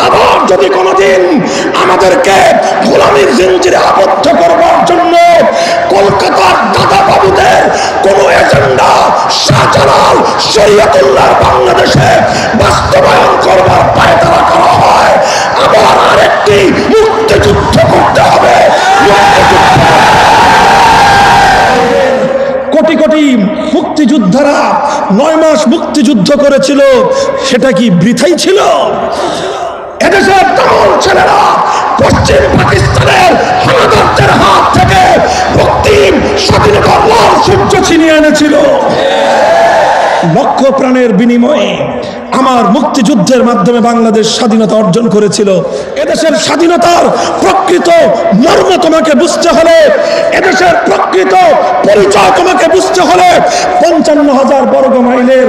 আবার যদি কোনোদিন আমাদেরকে গোলামীর জিঞ্জিরে আবদ্ধ করবার জন্য কলকাতার দাদা বাবুদের কোন এজেন্ডা শাহজালাল শরীয়তুল্লাহ বাংলাদেশে বাস্তবায়ন করবার পায়তারা করা হয়, আবার আরেকটি মুক্তিযুদ্ধ করতে হবে। কোটি কোটি মুক্তিযোদ্ধারা 9 মাস মুক্তিযুদ্ধ করেছিল, সেটা কি বৃথাই ছিল? এদেশের তরুণ ছেলেরা পশ্চিম পাকিস্তানের হানাদারদের হাত থেকে মুক্তির স্বাধীনতার লাল সূর্য ছিনিয়ে এনেছিল। লক্ষ প্রাণের বিনিময়ে আমার মুক্তিযুদ্ধের মাধ্যমে বাংলাদেশ স্বাধীনতা অর্জন করেছিল। এদেশের স্বাধীনতার প্রকৃত মর্ম তোমাকে বুঝতে হলে, এদেশের প্রকৃত পরিচয় তোমাকে বুঝতে হলে 55,000 বর্গ মাইলের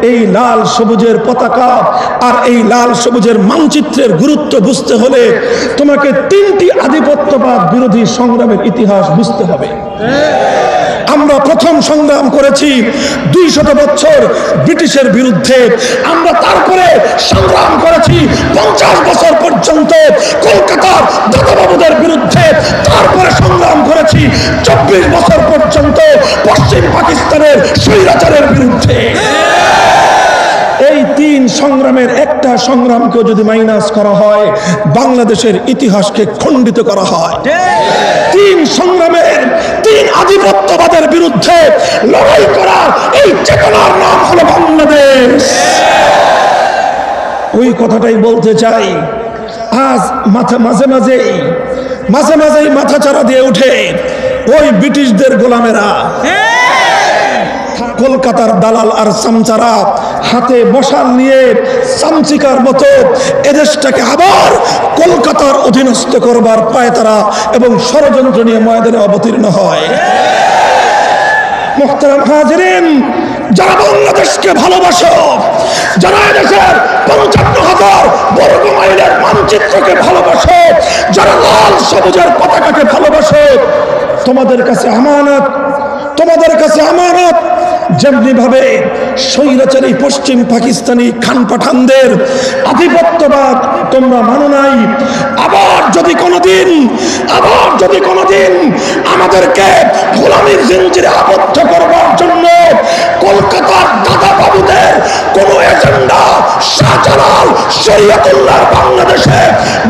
এই লাল সবুজের পতাকা আর এই লাল সবুজের মানচিত্রের গুরুত্ব বুঝতে হলে তোমাকে 3টি আধিপত্যবাদ বিরোধী সংগ্রামের ইতিহাস বুঝতে হবে। আমরা প্রথম সংগ্রাম করেছি 200 বছর ব্রিটিশের বিরুদ্ধে, আমরা তারপরে সংগ্রাম করেছি 50 বছর পর্যন্ত কলকাতার দাদাবাবুদের বিরুদ্ধে, তারপরে সংগ্রাম করেছি 24 বছর পর্যন্ত পশ্চিম পাকিস্তানের স্বৈরাচারের বিরুদ্ধে। এই 3 সংগ্রামের একটা সংগ্রামকেও যদি মাইনাস করা হয়, বাংলাদেশের ইতিহাসকে খণ্ডিত করা হয়। 3 সংগ্রামের 3 আধিপত্যবাদের বিরুদ্ধে লড়াই করার এই চেতনার নাম হলো বাংলাদেশ। ওই কথাটাই বলতে চাই। আজ মাঝে মাঝেই মাথা চারা দিয়ে উঠে ওই ব্রিটিশদের গোলামেরা, কলকাতার দালাল আর চামচারা হাতে মশাল নিয়ে চামচিকার মতো এদেশটাকে আবার কলকাতার অধীনস্থ করবার পায়তারা এবং ষড়যন্ত্র নিয়ে ময়দানে অবতীর্ণ হয়। মুহতারাম হাজিরিন, যারা বাংলাদেশকে ভালোবাসো, যারা এদেশের 55,000 বর্গ মাইলের মানচিত্রকে ভালোবাসো, যারা লাল সবুজের পতাকাকে ভালোবাসো, তোমাদের কাছে আমানত যেমনি ভাবে স্বৈরাচারী পশ্চিম পাকিস্তানি খান পাঠানদের আধিপত্যবাদ তোমরা মানো নাই, আবার যদি কোনোদিন আমাদেরকে গোলামীর জিঞ্জিরে আবদ্ধ করবার জন্য কলকাতার দাদা বাবুদের কোন এজেন্ডা শাহজালাল শরীয়তুল্লাহ বাংলাদেশে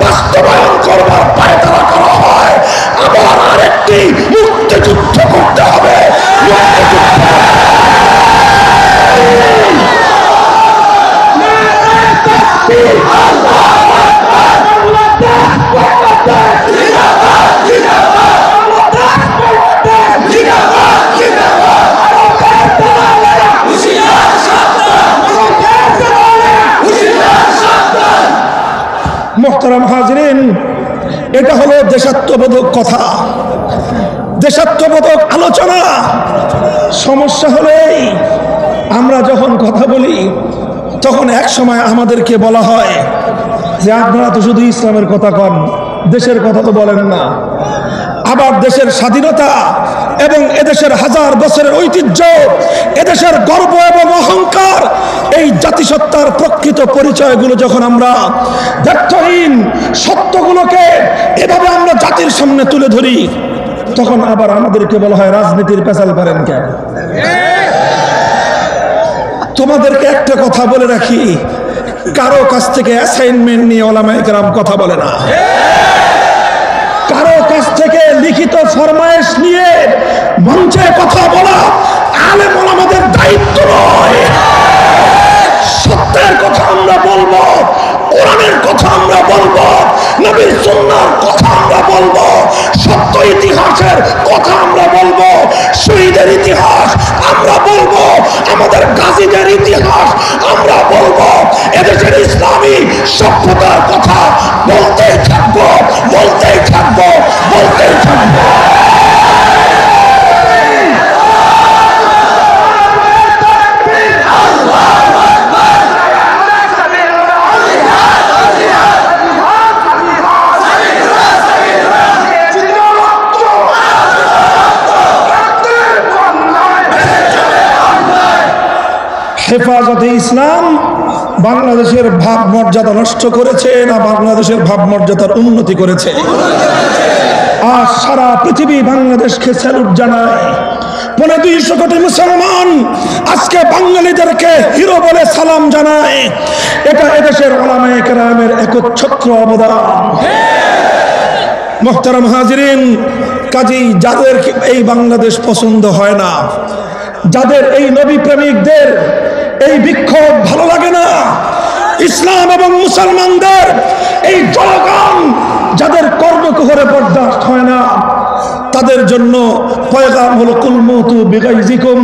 বাস্তবায়ন করবার পায়তারা করা হয়, আবার আরেকটি মুক্তিযুদ্ধ করতে হবে। মুহতারাম হাজিরিন, এটা হলো দেশাত্মবোধক কথা, দেশাত্মবোধক আলোচনা। সমস্যা হলেই আমরা যখন কথা বলি তখন এক সময় আমাদেরকে বলা হয় যে আপনারা তো শুধু ইসলামের কথা কন, দেশের কথা তো বলেন না। আবার দেশের স্বাধীনতা এবং এদেশের 1000 বছরের ঐতিহ্য, এদেশের গর্ব এবং অহংকার, এই জাতিসত্তার প্রকৃত পরিচয়গুলো যখন আমরা ব্যর্থহীন সত্যগুলোকে এভাবে আমরা জাতির সামনে তুলে ধরি, তখন আবার আমাদেরকে বলা হয় রাজনীতির পেছাল পারেন কেন। তোমাদেরকে একটা কথা বলে রাখি, কারো কাছ থেকে অ্যাসাইনমেন্ট নিয়ে ওলামায়ে কেরাম কথা বলে না, কারো কাছ থেকে লিখিত ফরমায়েশ নিয়ে মঞ্চে কথা বলা আলেম ওলামাদের দায়িত্ব নয়। সত্যের কথা আমরা বলবো, কোরআনের কথা আমরা বলবো, নবীর সুন্নাহর কথা আমরা বলবো, সত্য ইতিহাসের কথা আমরা বলবো, শহীদের ইতিহাস আমরা বলবো, আমাদের গাজীদের ইতিহাস আমরা বলবো, এদেশের ইসলামী সভ্যতার কথা বলতেই থাকবো। হেফাজতে ইসলাম বাংলাদেশের ভাব মর্যাদা নষ্ট করেছে না বাংলাদেশের ভাব মর্যাদার উন্নতি করেছে? আজ সারা পৃথিবী বাংলাদেশকে স্যালুট জানায়। 250 কোটি মুসলমান আজকে বাঙালিদেরকে হিরো বলে সালাম জানায়। এটা এদেশের উলামায়ে কেরামের একচ্ছত্র অবদান। মুহতারাম হাজিরিন, কাজী যাদের এই বাংলাদেশ পছন্দ হয় না, যাদের এই নবী প্রেমিকদের এই বিক্ষোভ ভালো লাগে না, ইসলাম এবং মুসলমানদের এই জনগণ যাদের কর্মকুহরে বরদাস্ত হয় না, তাদের জন্য পয়গাম হলো কুল মউতু বিগাইজিকুম,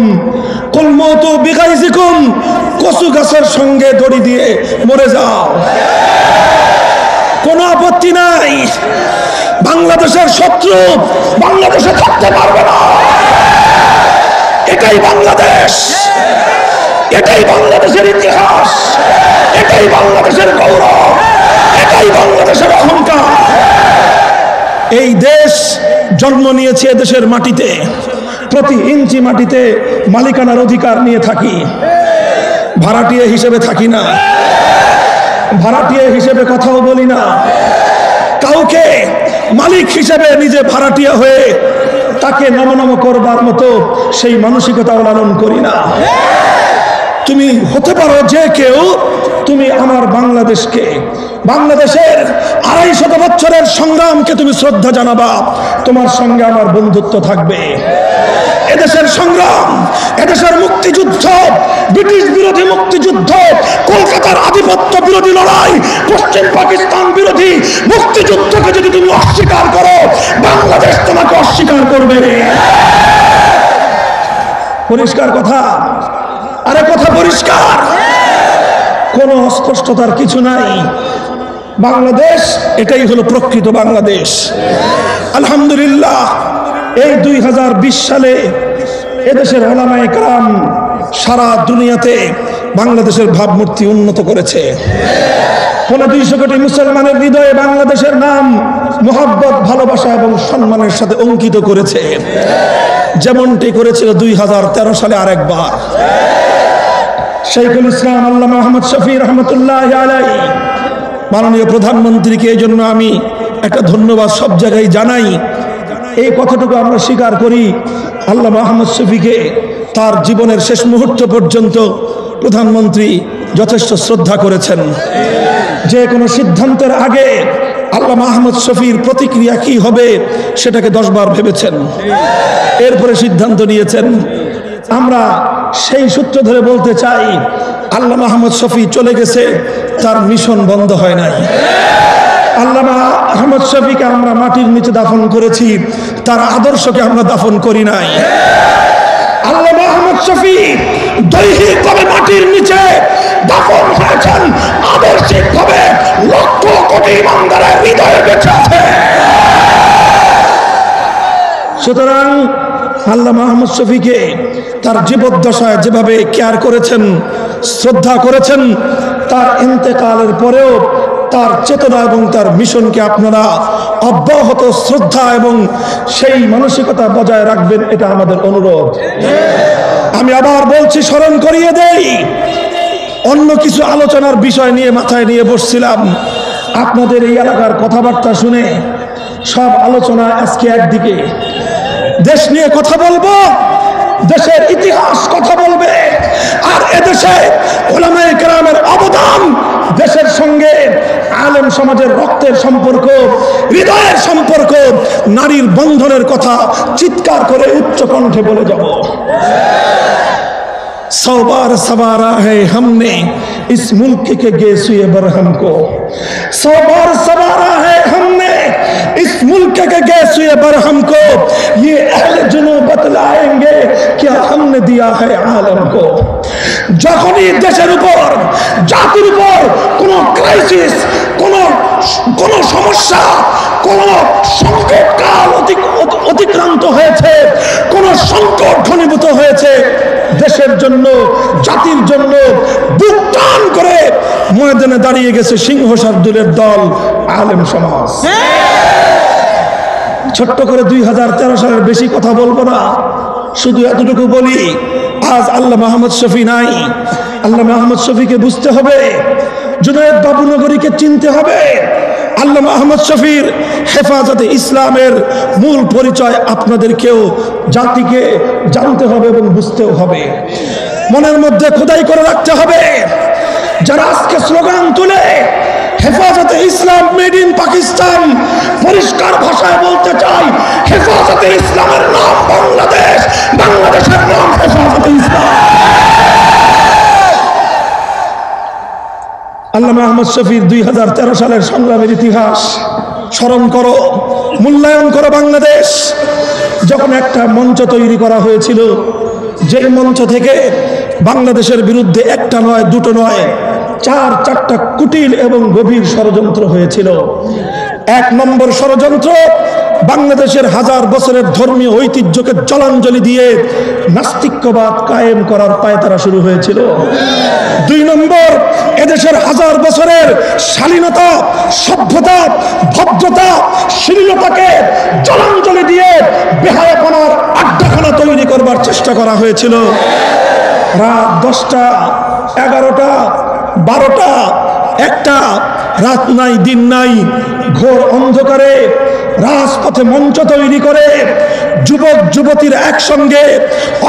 কুল মউতু বিগাইজিকুম, কচু গাছের সঙ্গে দড়ি দিয়ে মরে যাও, কোনো আপত্তি নাই। বাংলাদেশের শত্রু বাংলাদেশে থাকতে পারবে না। এটাই বাংলাদেশ, এটাই বাংলাদেশের ইতিহাস, এটাই বাংলাদেশের গৌরব, এটাই বাংলাদেশের অহংকার। এই দেশ জন্ম নিয়েছে এদেশের মাটিতে, প্রতি ইঞ্চি মাটিতে মালিকানার অধিকার নিয়ে থাকি। ভাড়াটিয়া হিসেবে থাকি না, ভাড়াটিয়া হিসেবে কথাও বলি না, কাউকে মালিক হিসেবে নিজে ভাড়াটিয়া হয়ে তাকে নমনম করবার মতো সেই মানসিকতা লালন করি না। তুমি হতে পারো যে কেউ, তুমি আমার বাংলাদেশকে, বাংলাদেশের 250 বছরের সংগ্রামকে তুমি শ্রদ্ধা জানাবা, তোমার সঙ্গে আমার বন্ধুত্ব থাকবে। এদেশের সংগ্রাম, এদেশের মুক্তিযুদ্ধ, ব্রিটিশ বিরোধী মুক্তিযুদ্ধ, কলকাতার আধিপত্য বিরোধী লড়াই, পশ্চিম পাকিস্তান বিরোধী মুক্তিযুদ্ধকে যদি তুমি অস্বীকার করো, বাংলাদেশ তোমাকে অস্বীকার করবে। পরিষ্কার কথা, আরে কথা পরিষ্কার, কোনো অস্পষ্টতার কিছু নাই। বাংলাদেশ এটাই হলো প্রকৃত বাংলাদেশ। আলহামদুলিল্লাহ, এই 2020 সালে এদেশের উলামায়ে কেরাম সারা দুনিয়াতে বাংলাদেশের ভাবমূর্তি উন্নত করেছে। 250 কোটি মুসলমানের হৃদয়ে বাংলাদেশের নাম মোহাব্বত, ভালোবাসা এবং সম্মানের সাথে অঙ্কিত করেছে, যেমনটি করেছিল 2013 সালে আরেকবার। শাইখুল ইসলাম আল্লামা আহমদ শফি রহমতুল্লাহ আলাইহি, মাননীয় প্রধানমন্ত্রীকে এই জন্য আমি একটা ধন্যবাদ সব জায়গায় জানাই। এই কথাটুকু আমরা স্বীকার করি, আল্লামা আহমদ শফিকে তার জীবনের শেষ মুহূর্ত পর্যন্ত প্রধানমন্ত্রী যথেষ্ট শ্রদ্ধা করেছেন। যে কোনো সিদ্ধান্তের আগে আল্লামা আহমদ শফির প্রতিক্রিয়া কি হবে সেটাকে 10 বার ভেবেছেন, এরপরে সিদ্ধান্ত নিয়েছেন। আমরা সেই সূত্র ধরে বলতে চাই, আল্লামা আহমদ শফি চলে গেছে, তার মিশন বন্ধ হয় নাই। আল্লামা আহমদ শফিকে আমরা মাটির নিচে দাফন করেছি, তার আদর্শকে আমরা দাফন করি নাই। আল্লামা আহমদ শফি দৈহিকভাবে মাটির নিচে দাফন হয়েছেন, আদর্শিকভাবে লক্ষ কোটি ইমানদারের হৃদয়ে বেঁচে আছে। সুতরাং আল্লামা আহমদ শফিকে তার জীবদ্দশায় যেভাবে কেয়ার করেছেন, শ্রদ্ধা করেছেন, তার ইন্তেকালের পরেও তার চেতনা এবং তার মিশনকে আপনারা অব্যাহত শ্রদ্ধা এবং সেই মানসিকতা বজায় রাখবেন, এটা আমাদের অনুরোধ। আমি আবার বলছি, স্মরণ করিয়ে দেই, অন্য কিছু আলোচনার বিষয় নিয়ে মাথায় নিয়ে বসছিলাম। আপনাদের এই এলাকার কথাবার্তা শুনে সব আলোচনা আজকে একদিকে, দেশ নিয়ে কথা বলবো, দেশের ইতিহাস কথা বলবে, আর এদেশে উলামায়ে কেরামের অবদান, দেশের সঙ্গে আলেম সমাজের রক্তের সম্পর্ক, হৃদয়ের সম্পর্ক, নারীর বন্ধনের কথা চিৎকার করে উচ্চ কণ্ঠে বলে যাব। 100 बार सवारा है हमने इस मुल्क के गेसुए बरहम को, 100 बार सवारा है हमने इस मुल्क के गेसुए बरहम को, ये अहले जुनूब बतलाएंगे क्या हमने दिया है आलम को। যখনই দেশের উপর, জাতির উপর কোনো ক্রাইসিস, কোনো সমস্যা, কোনো সংকটকাল অতিক্রান্ত হয়েছে, কোনো সংকট ঘনীভূত হয়েছে, দেশের জন্য, জাতির জন্য বুক টান করে ময়দানে দাঁড়িয়ে গেছে সিংহ শার্দুলের দল, আলেম সমাজ। ছোট্ট করে 2013 সালের বেশি কথা বলবো না, শুধু এতটুকু বলি, আজ আল্লামা আহমদ শফি নাই, আল্লামা আহমদ শফীকে বুঝতে হবে, জুনায়েদ বাবুনগরীকে চিনতে হবে। আল্লামা আহমদ শফীর হেফাজতে ইসলামের মূল পরিচয় আপনাদেরকেও জাতিকে জানতে হবে এবং বুঝতেও হবে, মনের মধ্যে খোদাই করে রাখতে হবে। যারা আজকে স্লোগান তুলে হেফাজতে ইসলাম মেড ইন পাকিস্তান, পরিষ্কার ভাষায় বলতে চাই, হেফাজতে ইসলামের নাম বাংলাদেশ, বাংলাদেশের নাম হেফাজতে ইসলাম। আল্লামা আহমদ শফীর 2013 সালের সংগ্রামের ইতিহাস স্মরণ করো, মূল্যায়ন করো। বাংলাদেশ যখন একটা মঞ্চ তৈরি করা হয়েছিল, যে মঞ্চ থেকে বাংলাদেশের বিরুদ্ধে একটা নয়, দুটো নয়, 4-4টা কুটিল এবং গভীর ষড়যন্ত্র হয়েছিল। 1 নম্বর ষড়যন্ত্র, বাংলাদেশের হাজার বছরের ধর্মীয় ঐতিহ্যকে জলাঞ্জলি দিয়ে নাস্তিক্যবাদ কায়েম করার পায়তারা শুরু হয়েছিল। 2 নম্বর, এদেশের হাজার বছরের শালীনতা, সভ্যতা, ভদ্রতা, শ্লীলতাকে জলাঞ্জলি দিয়ে বেহায়াপনার আড্ডাখানা তৈরি করবার চেষ্টা করা হয়েছিল। রাত 10টা, 11টা, 12টা, 1টা, রাত নাই দিন নাই, ঘোর অন্ধকারে রাজপথে মঞ্চ তৈরি করে যুবক যুবতীর একসঙ্গে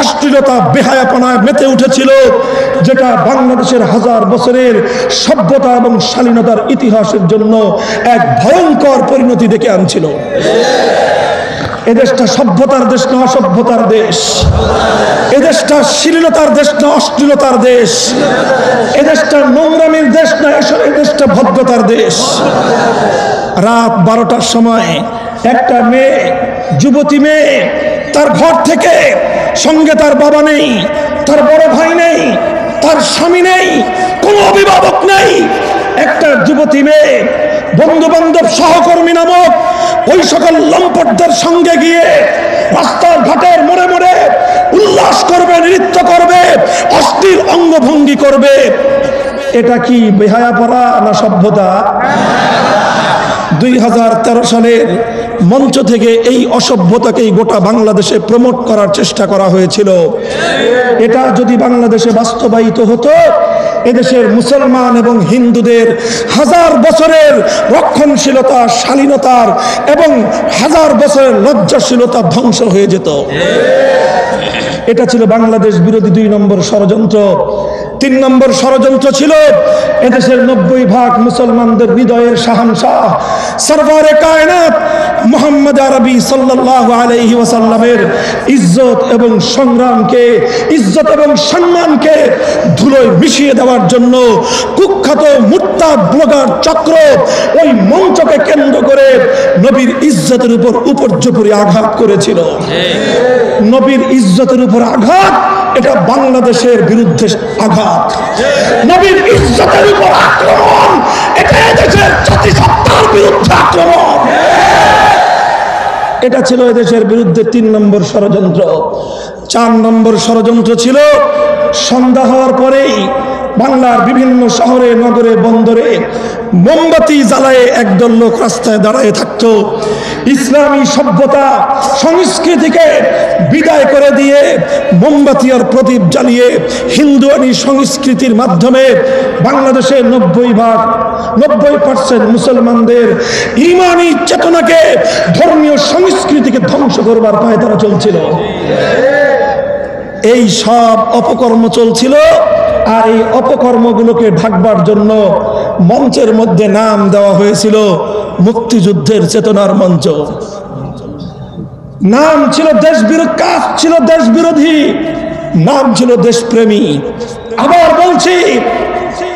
অশ্লীলতা, বেহায়াপনায় মেতে উঠেছিল, যেটা বাংলাদেশের হাজার বছরের সভ্যতা এবং শালীনতার ইতিহাসের জন্য এক ভয়ঙ্কর পরিণতি ডেকে আনছিল। এদেশটা সভ্যতার দেশ না অসভ্যতার দেশ, এদেশটা শ্লীলতার দেশ না অশ্লীলতার দেশ, এদেশটা নোংরামির দেশ না, এদেশটা ভদ্রতার দেশ। রাত 12টার সময় একটা মেয়ে, যুবতী মেয়ে, তার ঘর থেকে, সঙ্গে তার বাবা নেই, তার বড় ভাই নেই, তার স্বামী নেই, কোনো অভিভাবক নেই, একটা যুবতী মেয়ে বন্ধু বান্ধব সহকর্মী নামক ওই সকল লম্পটদের সঙ্গে গিয়ে রাস্তার ঘাটের মোড়ে মোড়ে উল্লাস করবে, নৃত্য করবে, অশ্লীল অঙ্গভঙ্গি করবে। এটা কি বেহায়াপনা না সভ্যতা? 2013 সালের মঞ্চ থেকে এই অসভ্যতাকেই গোটা বাংলাদেশে প্রমোট করার চেষ্টা করা হয়েছিল। এটা যদি বাংলাদেশে বাস্তবায়িত হতো, এদেশের মুসলমান এবং হিন্দুদের হাজার বছরের রক্ষণশীলতা, শালীনতার এবং হাজার বছরের লজ্জাশীলতা ধ্বংস হয়ে যেত। এটা ছিল বাংলাদেশ বিরোধী 2 নম্বর ষড়যন্ত্র। 3 নম্বর ষড়যন্ত্র ছিল এদেশের 90% মুসলমানদের হৃদয়ের শাহানশাহ সরওয়ারে কায়নাত মুহাম্মদ আরবি সাল্লাল্লাহু আলাইহি ওয়াসাল্লামের ইজ্জত এবং সংগ্রামকে, ইজ্জত এবং সম্মানকে ধুলোয় মিশিয়ে দেওয়ার জন্য কুখ্যাত মুরতাদ ব্লগার চক্র ওই মঞ্চকে কেন্দ্র করে নবীর ইজ্জতের উপর উপর্যুপরি আঘাত করেছিল। নবীর ইজ্জতের উপর আঘাত, এটা বাংলাদেশের বিরুদ্ধে আঘাত। নবীর ইজ্জতের উপর আক্রমণ, এটা দেশের জাতিসত্তার বিরুদ্ধে আক্রমণ। এটা ছিল এদেশের বিরুদ্ধে 3 নম্বর ষড়যন্ত্র। 4 নম্বর ষড়যন্ত্র ছিল সন্ধ্যা হওয়ার পরেই বাংলার বিভিন্ন শহরে, নগরে, বন্দরে মোমবাতি জ্বালায়ে একদল লোক রাস্তায় দাঁড়ায় থাকতো। ইসলামী সভ্যতা, সংস্কৃতিকে বিদায় করে দিয়ে মোমবাতি আর প্রদীপ জ্বালিয়ে হিন্দুয়ানি সংস্কৃতির মাধ্যমে বাংলাদেশের 90% মুসলমানদের ইমানি চেতনাকে, ধর্মীয় সংস্কৃতিকে ধ্বংস করবার পায়তারা চলছিল। এই সব অপকর্ম চলছিল, আর এই অপকর্মগুলোকে ঢাকবার জন্য মঞ্চের মধ্যে নাম দেওয়া হয়েছিল মুক্তিযুদ্ধের চেতনার মঞ্চ। নাম ছিল দেশ বিরোধী, কাজ ছিল দেশ বিরোধী, নাম ছিল দেশপ্রেমী। আবার বলছি,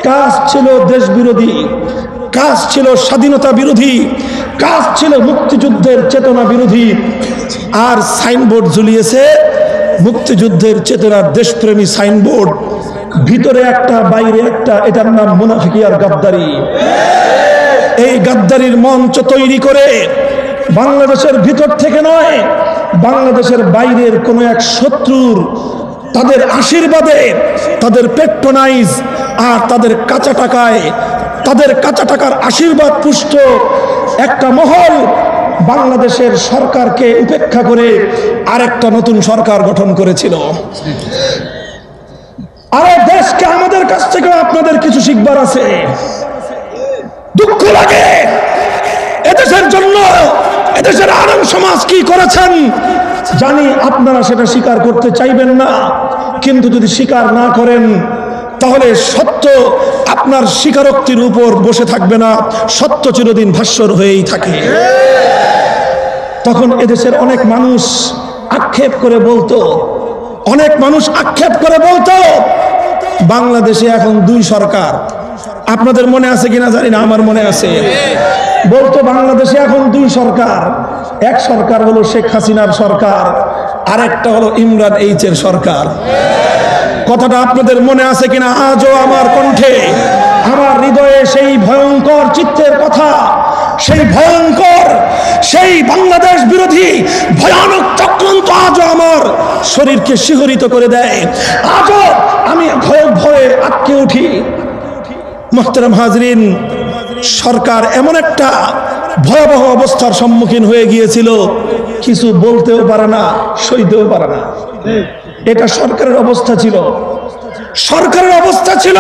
কাজ ছিল দেশ বিরোধী, কাজ ছিল স্বাধীনতা বিরোধী, কাজ ছিল মুক্তিযুদ্ধের চেতনা বিরোধী। আর সাইনবোর্ড ঝুলিয়েছে মুক্তিযুদ্ধের চেতনার দেশপ্রেমী সাইনবোর্ড, ভিতরে একটা বাইরে একটা, এটার নাম মুনাফিকি আর গাদ্দারি। এই গাদ্দারির মঞ্চ তৈরি করে বাংলাদেশের ভিতর থেকে নয়, বাংলাদেশের বাইরের কোনো এক শত্রুর, তাদের আশীর্বাদে, তাদের পেট্রোনাইজ আর তাদের কাঁচা টাকায়, তাদের কাঁচা টাকার আশীর্বাদ পুষ্ট একটা মহল বাংলাদেশের সরকারকে উপেক্ষা করে আরেকটা নতুন সরকার গঠন করেছিল। আরে দেশকে আমাদের কাছ থেকে আপনাদের কিছু শিখবার আছে। দুঃখ লাগে এদেশের জন্য, এদেশের আলেম সমাজ কি করেছেন জানি আপনারা সেটা স্বীকার করতে চাইবেন না, কিন্তু যদি স্বীকার না করেন তাহলে সত্য আপনার স্বীকারোক্তির উপর বসে থাকবে না, সত্য চিরদিন ভাস্বর হয়েই থাকে। তখন এদেশের অনেক মানুষ আক্ষেপ করে বলতো, অনেক মানুষ আক্ষেপ করে বলতো বাংলাদেশে এখন দুই সরকার। আপনাদের মনে আছে কিনা জানি না, আমার মনে আছে। বলতো বাংলাদেশে এখন দুই সরকার, এক সরকার হলো শেখ হাসিনার সরকার, আর একটা হলো ইমরান এইচের সরকার। কথাটা আপনাদের মনে আছে কিনা? আজও আমার কণ্ঠে, আমার হৃদয়ে সেই ভয়ঙ্কর চিত্রের কথা, সেই ভয়ঙ্কর, সেই বাংলাদেশ বিরোধী ভয়ানক চক্রান্ত আজও আমার শরীরকে শিহরিত করে দেয়। আজও আমি ভয়ে ভয়ে আটকে উঠি। মুহতারাম হাজরিন, সরকার এমন একটা ভয়াবহ অবস্থার সম্মুখীন হয়ে গিয়েছিল, কিছু বলতেও পারে না, সইতেও পারে না। এটা সরকারের অবস্থা ছিল, সরকারের অবস্থা ছিল।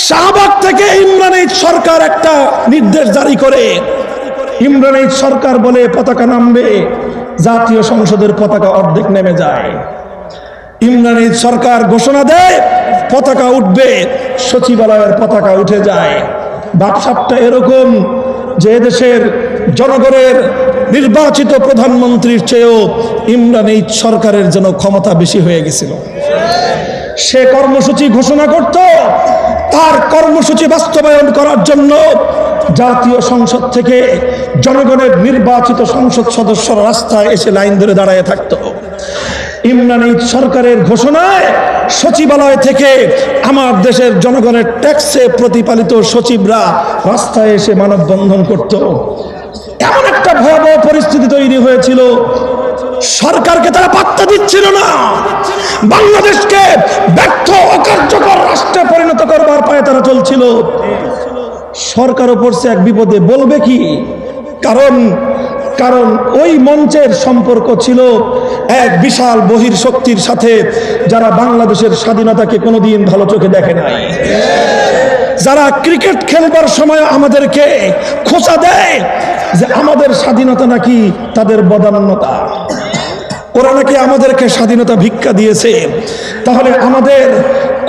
শাহবাগ থেকে ইমরান এইচ সরকার একটা নির্দেশ জারি করে, ইমরান এইচ সরকার বলে পতাকা নামবে, জাতীয় সংসদের পতাকা অর্ধেক নেমে যায়। ইমরান এইচ সরকার ঘোষণা দেয় পতাকা উঠবে, সচিবালয়ের পতাকা উঠে যায়। ভাবসাবটা এরকম যে এদেশের জনগণের নির্বাচিত প্রধানমন্ত্রীর চেয়েও ইমরান এইচ সরকারের জন্য ক্ষমতা বেশি হয়ে গেছিল। সে কর্মসূচি ঘোষণা করত, তার কর্মসূচি বাস্তবায়ন করার জন্য জাতীয় সংসদ থেকে জনগণের নির্বাচিত সংসদ সদস্যরা রাস্তায় এসে লাইন ধরে দাঁড়ায় থাকত। ইমরান এইচ সরকারের ঘোষণায় সচিবালয় থেকে আমার দেশের জনগণের ট্যাক্সে প্রতিপালিত সচিবরা রাস্তায় এসে মানববন্ধন করত। এমন একটা ভয়াবহ পরিস্থিতি তৈরি হয়েছিল, সরকারকে তারা পাত্তা দিচ্ছিল না। বাংলাদেশকে ব্যর্থ অকার্যকর রাষ্ট্রে পরিণত করবার পায়ে তারা চলছিল। সরকারও পড়ছে এক বিপদে, বলবে কি? কারণ ওই মঞ্চের সম্পর্ক ছিল এক বিশাল বহির্শক্তির সাথে, যারা বাংলাদেশের স্বাধীনতাকে কোনোদিন ভালো চোখে দেখে নাই, যারা ক্রিকেট খেলবার সময় আমাদেরকে খোঁচা দেয় যে আমাদের স্বাধীনতা নাকি তাদের বদান্যতা, ওরা নাকি আমাদেরকে স্বাধীনতা ভিক্ষা দিয়েছে। তাহলে আমাদের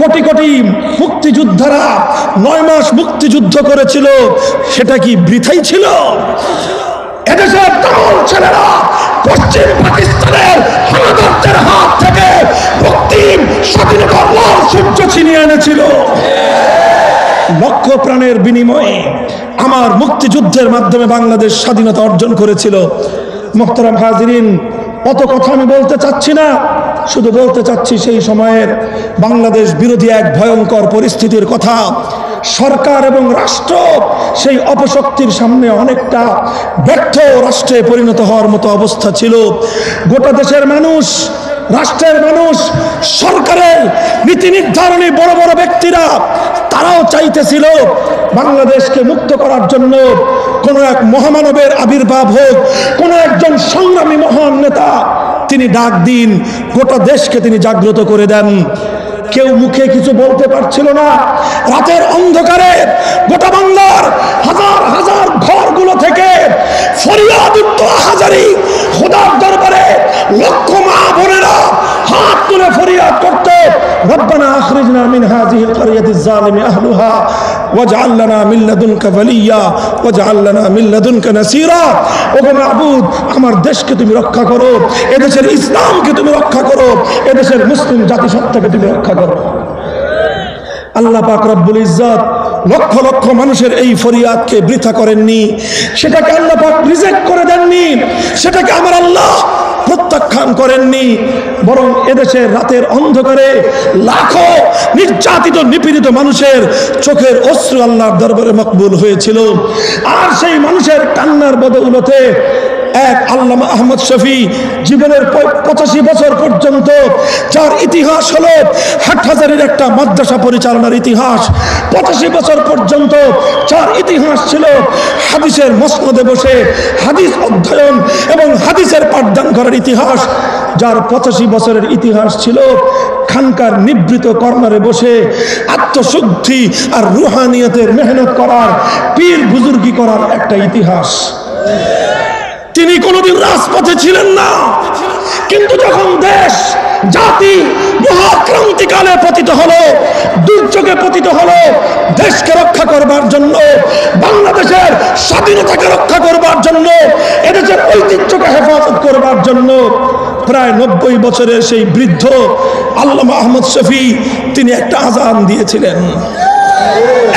কোটি কোটি মুক্তিযোদ্ধারা 9 মাস মুক্তিযুদ্ধ করেছিল, সেটা কি বৃথাই ছিল? এদেশের তরুণ ছেলেরা পশ্চিম পাকিস্তানের হানাদারদের হাত থেকে মুক্তির স্বাধীনতার লাল সূর্য ছিনিয়ে এনেছিল। লক্ষ প্রাণের বিনিময়ে আমার মুক্তিযুদ্ধের মাধ্যমে বাংলাদেশ স্বাধীনতা অর্জন করেছিল। মুহতারাম হাজিরিন, অত কথা আমি বলতে চাচ্ছি না, শুধু বলতে চাচ্ছি সেই সময়ের বাংলাদেশ বিরোধী এক ভয়ঙ্কর পরিস্থিতির কথা। সরকার এবং রাষ্ট্র সেই অপশক্তির সামনে অনেকটা ব্যর্থ রাষ্ট্রে পরিণত হওয়ার মতো অবস্থা ছিল। গোটা দেশের মানুষ, রাষ্ট্রের মানুষ, সরকারের নীতি নির্ধারণী বড় বড় ব্যক্তিরা তারাও চাইতেছিল বাংলাদেশকে মুক্ত করার জন্য কোনো এক মহামানবের আবির্ভাব হোক, কোনো একজন সংগ্রামী মহান নেতা তিনি ডাক দিন, গোটা দেশকে তিনি জাগ্রত করে দেন। কেউ মুখে কিছু বলতে পারছিল না। রাতের অন্ধকারে গোটা বাংলার হাজার হাজার ঘরগুলো থেকে ফরিয়াদ হাজারি খোদার দরবারে লক্ষ মা বোনেরা হাত তুলে ফরিয়াদ করতে, রব্বানা আখরিজনা মিন হাযিহিল ক্বরিয়াতিজ যালিমি আহলুহা ওয়াজআল লানা মিন লাদুনকা ওয়ালিয়্যা ওয়াজআল লানা মিন লাদুনকা নাসীরা। ওগো মাবুদ, আমার দেশকে তুমি রক্ষা করো, এদেশের ইসলামকে তুমি রক্ষা করো, এদেশের মুসলিম জাতিসত্তাকে তুমি রক্ষা করো। আল্লাহ পাক রব্বুল ইজ্জত লক্ষ লক্ষ মানুষের এই ফরিয়াদকে বৃথা করেননি, সেটাকে আল্লাহ পাক রিজেক্ট করে দেননি, সেটাকে আমার আল্লাহ প্রত্যাখ্যান করেননি, বরং এদেশের রাতের অন্ধকারে লাখো নির্যাতিত নিপীড়িত মানুষের চোখের অশ্রু আল্লাহর দরবারে মকবুল হয়েছিল। আর সেই মানুষের কান্নার বদৌলতে এক আল্লামা আহমদ শফী জীবনের 85 বছর পর্যন্ত যার ইতিহাস হলো হাটহাজারীর একটা মাদ্রাসা পরিচালনার ইতিহাস, 85 বছর পর্যন্ত যার ইতিহাস ছিল হাদিসের মসনদে বসে হাদিস অধ্যয়ন এবং হাদিসের পাঠদান করার ইতিহাস, যার 85 বছরের ইতিহাস ছিল খানকার নিবৃত কর্নারে বসে আত্মশুদ্ধি আর রুহানিয়তের মেহনত করার, পীর বুজুর্গি করার একটা ইতিহাস। তিনি কোনোদিন রাজপথে ছিলেন না, কিন্তু যখন দেশ জাতি মহাক্রান্তিকালে পতিত হলো, দুর্যোগে পতিত হলো, দেশকে রক্ষা করবার জন্য, বাংলাদেশের স্বাধীনতাকে রক্ষা করবার জন্য, এদেশের ঐতিহ্যকে হেফাজত করবার জন্য প্রায় 90 বছরের সেই বৃদ্ধ আল্লামা আহমদ শফী তিনি একটা আযান দিয়েছিলেন,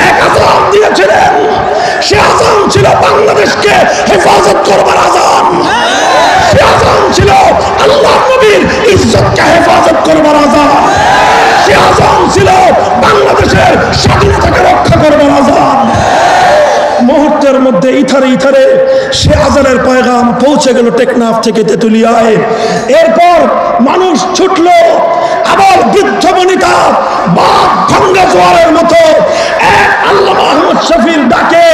এক আযান দিয়েছিলেন। সে আযান ছিল বাংলাদেশকে হেফাজত করবার আযান, সে আযান ছিল আল্লাহ নবীর ইজ্জতকে হেফাজত করবার আযান, সে আযান ছিল বাংলাদেশের স্বাধীনতাকে রক্ষা করবার আযান। মুহূর্তের মধ্যে ইথারে ইথারে সে আযানের পয়গাম পৌঁছে গেল টেকনাফ থেকে তেতুলিয়ায়। এরপর মানুষ ছুটলো, আবার বৃদ্ধ বনিতা বাঘ ভাঙ্গা জোয়ারের মতো এক আল্লামা আহমদ শফীর ডাকে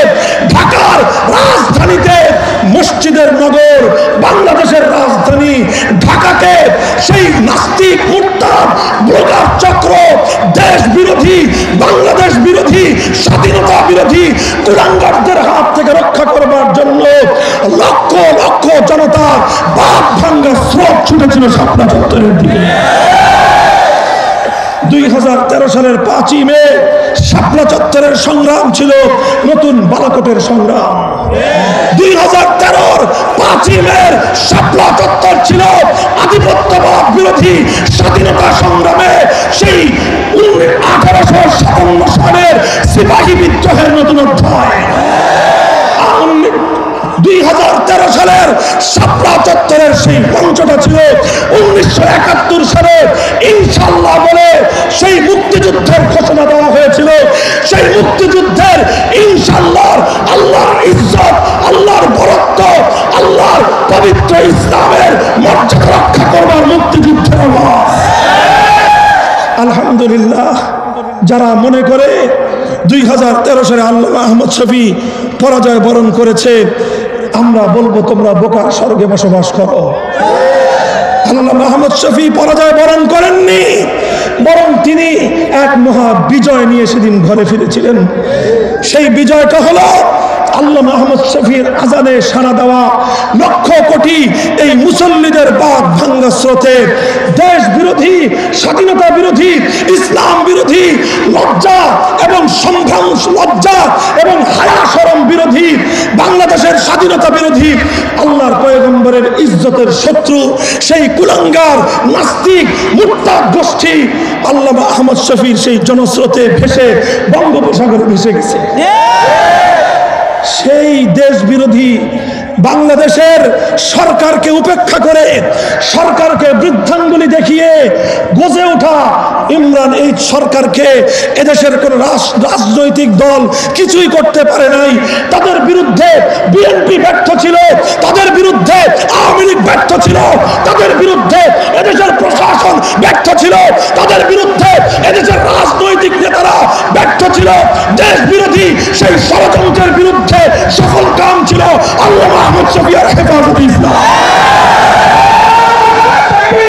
ঢাকার রাজধানীতে, মসজিদের নগর, বাংলাদেশের রাজধানী ঢাকাকে সেই নাস্তিক মুরতাদ ব্লগার চক্র, দেশ বিরোধী, বাংলাদেশ বিরোধী, স্বাধীনতা বিরোধী কুলাঙ্গারদের হাত থেকে রক্ষা করবার জন্য লক্ষ লক্ষ জনতা বাঘ ভাঙ্গা স্রোত ছুটেছিল শাপলা চত্বরের দিকে। 2013 সালের 5ই মে শাপলা চত্বরের সংগ্রাম ছিল নতুন বালাকোটের সংগ্রাম। 2013 5ই মে শাপলা চত্বর ছিল আধিপত্যবাদ বিরোধী স্বাধীনতা সংগ্রামে সেই 1857 সালের সিপাহী বিদ্রোহের নতুন অধ্যায়। 2013 সালের শাপলা চত্বরের সেই মঞ্চটা ছিল 1971 সালে ইনশাআল্লাহ বলে সেই মুক্তিযুদ্ধের ঘোষণা দেওয়া হয়েছিল। সেই মুক্তিযুদ্ধের ইনশাআল্লাহ আল্লাহর ইজ্জত, আল্লাহর বরত্ব, আল্লাহর পবিত্র ইসলামের মর্যাদা রক্ষা করবার মুক্তিযুদ্ধের আওয়াজ। আলহামদুলিল্লাহ, যারা মনে করে 2013 সালে আল্লামা আহমদ শফী পরাজয় বরণ করেছে, আমরা বলবো তোমরা বোকার স্বর্গে বসবাস করো। আল্লামা আহমদ শফী পরাজয় বরণ করেননি, বরং তিনি এক মহা বিজয় নিয়ে সেদিন ঘরে ফিরেছিলেন। সেই বিজয়টা হলো আল্লামা আহমদ শফীর আজানে সাড়া দেওয়া লক্ষ কোটি এই মুসল্লিদের বাঘ ভাঙ্গা স্রোতে দেশ বিরোধী, স্বাধীনতা বিরোধী, ইসলাম বিরোধী, লজ্জা এবং সম্ভ্রম, লজ্জা এবং হায়া শরম বিরোধী, বাংলাদেশের স্বাধীনতা বিরোধী, আল্লাহর পয়গম্বরের ইজ্জতের শত্রু সেই কুলাঙ্গার নাস্তিক মুরতাদ গোষ্ঠী আল্লামা আহমদ শফীর সেই জনস্রোতে ভেসে বঙ্গোপসাগরে ভেসে গেছে। সেই দেশ বিরোধী বাংলাদেশের সরকারকে উপেক্ষা করে, সরকারকে বৃদ্ধাঙ্গুলি দেখিয়ে গজে ওঠা ইমরান এই সরকারকে এদেশের কোন রাজনৈতিক দল কিছুই করতে পারে নাই। তাদের বিরুদ্ধে বিএনপি ব্যর্থ ছিল, তাদের বিরুদ্ধে আওয়ামী লীগ ব্যর্থ ছিল, তাদের বিরুদ্ধে এদেশের প্রশাসন ব্যর্থ ছিল, তাদের বিরুদ্ধে এদেশের রাজনৈতিক নেতারা ব্যর্থ ছিল। দেশ বিরোধী সেই ষড়যন্ত্রের বিরুদ্ধে সফল কাম ছিল আল্লামা আহমদ শফী আর হেফাজতে ইসলাম।